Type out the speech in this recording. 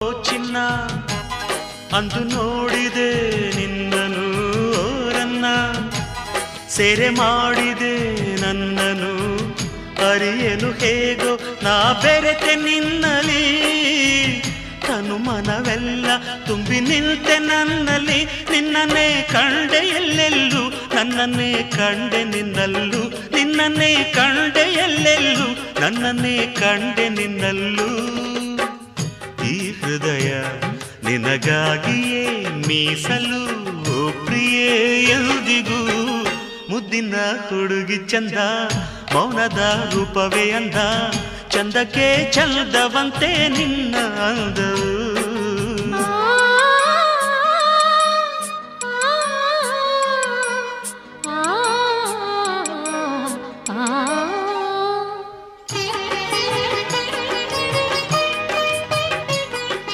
ಓ ಚಿನ್ನ ಅಂದು ನೋಡಿದೆ ನಿನ್ನನು ಓರನ್ನ ಸೆರೆ ಮಾಡಿದೆ ನನ್ನನು ಅರಿಯಲು ಹೇಗೋ ನಾ ಬೆರೆತೆ ನಿನ್ನಲಿ ತನು ಮನವೆಲ್ಲ ತುಂಬಿ ನಿಲ್ತೆ ನನ್ನಲ್ಲಿ ನಿನ್ನನ್ನೇ ಕಂಡೆ ಎಲ್ಲೆಲ್ಲೂ ನನ್ನನ್ನೇ ಕಂಡೆ ನಿನ್ನಲ್ಲೂ ನಿನ್ನನ್ನೇ ಕಂಡೆ ಎಲ್ಲೆಲ್ಲೂ ನನ್ನನ್ನೇ ಕಂಡೆ ನಿನ್ನಲ್ಲೂ ಈ ಹೃದಯ ನಿನಗಾಗಿಯೇ ಮೀಸಲು ಓ ಪ್ರಿಯೇ ಎಂದಿಗೂ ಮುದ್ದಿನ ಹುಡುಗಿ ಚಂದ ಮೌನದ ರೂಪವೇ ಅಂದ ಚಂದಕ್ಕೆ ಚಂದವಂತೆ ನಿನ್ನ ಅಂದ